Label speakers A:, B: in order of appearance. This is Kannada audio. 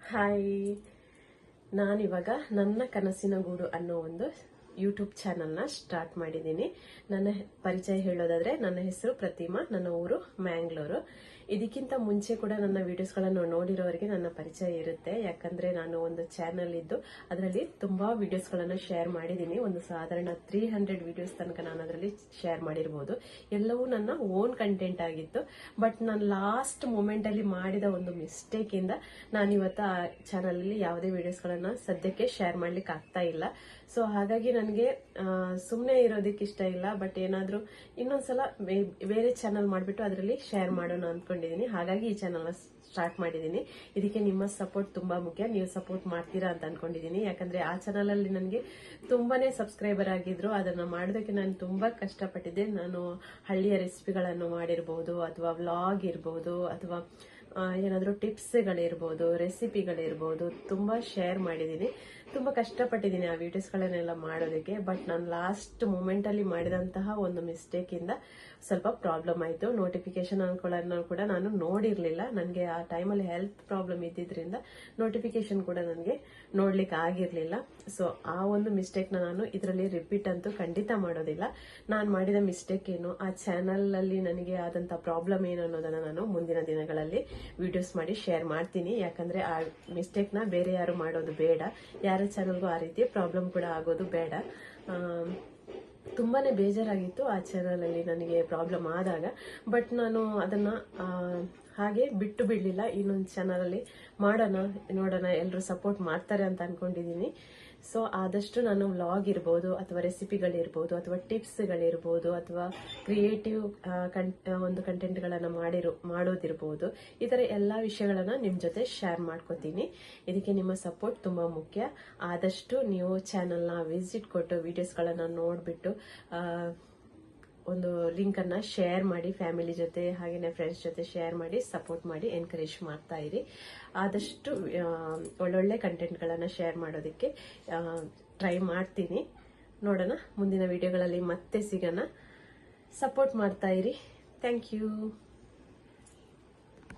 A: ಹಾಯ್, ನಾನಿವಾಗ ನನ್ನ ಕನಸಿನ ಗೂಡು ಅನ್ನೋ ಒಂದು ಯೂಟ್ಯೂಬ್ ಚಾನಲ್ನ ಸ್ಟಾರ್ಟ್ ಮಾಡಿದ್ದೀನಿ. ನನ್ನ ಪರಿಚಯ ಹೇಳೋದಾದ್ರೆ, ನನ್ನ ಹೆಸರು ಪ್ರತಿಮಾ, ನನ್ನ ಊರು ಮ್ಯಾಂಗ್ಳೂರು. ಇದಕ್ಕಿಂತ ಮುಂಚೆ ಕೂಡ ನನ್ನ ವಿಡಿಯೋಸ್ಗಳನ್ನು ನೋಡಿರೋರಿಗೆ ನನ್ನ ಪರಿಚಯ ಇರುತ್ತೆ. ಯಾಕಂದ್ರೆ ನಾನು ಒಂದು ಚಾನಲ್ ಇದ್ದು ಅದರಲ್ಲಿ ತುಂಬಾ ವಿಡಿಯೋಸ್ಗಳನ್ನು ಶೇರ್ ಮಾಡಿದ್ದೀನಿ. ಒಂದು ಸಾಧಾರಣ 300 ವಿಡಿಯೋಸ್ ತನಕ ನಾನು ಅದರಲ್ಲಿ ಶೇರ್ ಮಾಡಿರ್ಬೋದು. ಎಲ್ಲವೂ ನನ್ನ ಓನ್ ಕಂಟೆಂಟ್ ಆಗಿತ್ತು. ಬಟ್ ನಾನು ಲಾಸ್ಟ್ ಮೂಮೆಂಟ್ ಅಲ್ಲಿ ಮಾಡಿದ ಒಂದು ಮಿಸ್ಟೇಕ್ ಇಂದ ನಾನಿವತ್ತು ಆ ಚಾನಲ್ ಅಲ್ಲಿ ಯಾವುದೇ ವಿಡಿಯೋಸ್ಗಳನ್ನ ಸದ್ಯಕ್ಕೆ ಶೇರ್ ಮಾಡ್ಲಿಕ್ಕೆ ಆಗ್ತಾ ಇಲ್ಲ. ಸೊ ಹಾಗಾಗಿ ನನಗೆ ಸುಮ್ಮನೆ ಇರೋದಕ್ಕೆ ಇಷ್ಟ ಇಲ್ಲ. ಬಟ್ ಏನಾದ್ರೂ ಇನ್ನೊಂದ್ಸಲ ಬೇರೆ ಚಾನಲ್ ಮಾಡಿಬಿಟ್ಟು ಅದರಲ್ಲಿ ಶೇರ್ ಮಾಡೋಣ ಅಂದ್ಕೊಂಡಿದ್ದೀನಿ. ಹಾಗಾಗಿ ಈ ಚಾನಲ್ನ ಸ್ಟಾರ್ಟ್ ಮಾಡಿದ್ದೀನಿ. ಇದಕ್ಕೆ ನಿಮ್ಮ ಸಪೋರ್ಟ್ ತುಂಬಾ ಮುಖ್ಯ. ನೀವು ಸಪೋರ್ಟ್ ಮಾಡ್ತೀರಾ ಅಂತ ಅನ್ಕೊಂಡಿದ್ದೀನಿ. ಯಾಕಂದ್ರೆ ಆ ಚಾನಲ್ ಅಲ್ಲಿ ನನಗೆ ತುಂಬಾನೇ ಸಬ್ಸ್ಕ್ರೈಬರ್ ಆಗಿದ್ರು. ಅದನ್ನ ಮಾಡೋದಕ್ಕೆ ನಾನು ತುಂಬಾ ಕಷ್ಟಪಟ್ಟಿದ್ದೆ. ನಾನು ಹಳ್ಳಿಯ ರೆಸಿಪಿಗಳನ್ನು ಮಾಡಿರ್ಬೋದು, ಅಥವಾ ವ್ಲಾಗ್ ಇರ್ಬೋದು, ಅಥವಾ ಏನಾದರೂ ಟಿಪ್ಸ್ಗಳಿರ್ಬೋದು, ರೆಸಿಪಿಗಳಿರ್ಬೋದು, ತುಂಬಾ ಶೇರ್ ಮಾಡಿದ್ದೀನಿ. ತುಂಬಾ ಕಷ್ಟಪಟ್ಟಿದ್ದೀನಿ ಆ ವಿಡಿಯೋಸ್ಗಳನ್ನೆಲ್ಲ ಮಾಡೋದಕ್ಕೆ. ಬಟ್ ನಾನು ಲಾಸ್ಟ್ ಮೂಮೆಂಟ್ ಅಲ್ಲಿ ಮಾಡಿದಂತಹ ಒಂದು ಮಿಸ್ಟೇಕ್ ಇಂದ ಸ್ವಲ್ಪ ಪ್ರಾಬ್ಲಮ್ ಆಯ್ತು. ನೋಟಿಫಿಕೇಶನ್ ಅನ್ಕೊಳ್ಳೋದನ್ನ ಕೂಡ ನಾನು ನೋಡಿರ್ಲಿಲ್ಲ. ನನಗೆ ಆ ಟೈಮಲ್ಲಿ ಹೆಲ್ತ್ ಪ್ರಾಬ್ಲಮ್ ಇದ್ದಿದ್ರಿಂದ ನೋಟಿಫಿಕೇಶನ್ ಕೂಡ ನನಗೆ ನೋಡ್ಲಿಕ್ಕೆ ಆಗಿರ್ಲಿಲ್ಲ. ಸೊ ಆ ಒಂದು ಮಿಸ್ಟೇಕ್ ನಾನು ಇದರಲ್ಲಿ ರಿಪೀಟ್ ಅಂತೂ ಖಂಡಿತ ಮಾಡೋದಿಲ್ಲ. ನಾನು ಮಾಡಿದ ಮಿಸ್ಟೇಕ್ ಏನು, ಆ ಚಾನಲ್ ಅಲ್ಲಿ ನನಗೆ ಆದಂತ ಪ್ರಾಬ್ಲಮ್ ಏನು ಅನ್ನೋದನ್ನ ನಾನು ಮುಂದಿನ ದಿನಗಳಲ್ಲಿ ವಿಡಿಯೋಸ್ ಮಾಡಿ ಶೇರ್ ಮಾಡ್ತೀನಿ. ಯಾಕಂದ್ರೆ ಆ ಮಿಸ್ಟೇಕ್ ನ ಬೇರೆ ಯಾರು ಮಾಡೋದು ಬೇಡ. ಯಾರ ಚಾನಲ್ಗೂ ಆ ರೀತಿ ಪ್ರಾಬ್ಲಮ್ ಕೂಡ ಆಗೋದು ಬೇಡ. ತುಂಬಾನೇ ಬೇಜಾರಾಗಿತ್ತು ಆ ಚಾನಲ್ ಅಲ್ಲಿ ನನಗೆ ಪ್ರಾಬ್ಲಮ್ ಆದಾಗ. ಬಟ್ ನಾನು ಅದನ್ನ ಹಾಗೆ ಬಿಟ್ಟು ಬಿಡ್ಲಿಲ್ಲ. ಇನ್ನೊಂದು ಚಾನಲ್ ಅಲ್ಲಿ ಮಾಡೋಣ, ನೋಡೋಣ, ಎಲ್ಲರೂ ಸಪೋರ್ಟ್ ಮಾಡ್ತಾರೆ ಅಂತ ಅನ್ಕೊಂಡಿದೀನಿ. ಸೊ ಆದಷ್ಟು ನಾನು ವ್ಲಾಗ್ ಇರ್ಬೋದು, ಅಥವಾ ರೆಸಿಪಿಗಳಿರ್ಬೋದು, ಅಥವಾ ಟಿಪ್ಸ್ಗಳಿರ್ಬೋದು, ಅಥವಾ ಕ್ರಿಯೇಟಿವ್ ಒಂದು ಕಂಟೆಂಟ್ಗಳನ್ನ ಮಾಡೋದಿರ್ಬೋದು, ಈ ತರ ಎಲ್ಲಾ ವಿಷಯಗಳನ್ನ ನಿಮ್ ಜೊತೆ ಶೇರ್ ಮಾಡ್ಕೋತೀನಿ. ಇದಕ್ಕೆ ನಿಮ್ಮ ಸಪೋರ್ಟ್ ತುಂಬಾ ಮುಖ್ಯ. ಆದಷ್ಟು ನೀವು ಚಾನಲ್ನ ವಿಸಿಟ್ ಕೊಟ್ಟು ವಿಡಿಯೋಸ್ಗಳನ್ನ ನೋಡ್ಬಿಟ್ಟು ಒಂದು ಲಿಂಕ್ ಅನ್ನ ಶೇರ್ ಮಾಡಿ, ಫ್ಯಾಮಿಲಿ ಜೊತೆ ಹಾಗೇನೆ ಫ್ರೆಂಡ್ಸ್ ಜೊತೆ ಶೇರ್ ಮಾಡಿ, ಸಪೋರ್ಟ್ ಮಾಡಿ, ಎನ್ಕರೇಜ್ ಮಾಡ್ತಾ ಇರಿ. ಆದಷ್ಟು ಒಳ್ಳೊಳ್ಳೆ ಕಂಟೆಂಟ್ಗಳನ್ನ ಶೇರ್ ಮಾಡೋದಕ್ಕೆ ಟ್ರೈ ಮಾಡ್ತೀನಿ. ನೋಡೋಣ, ಮುಂದಿನ ವಿಡಿಯೋಗಳಲ್ಲಿ ಮತ್ತೆ ಸಿಗೋಣ. ಸಪೋರ್ಟ್ ಮಾಡ್ತಾ ಇರಿ. Thank you.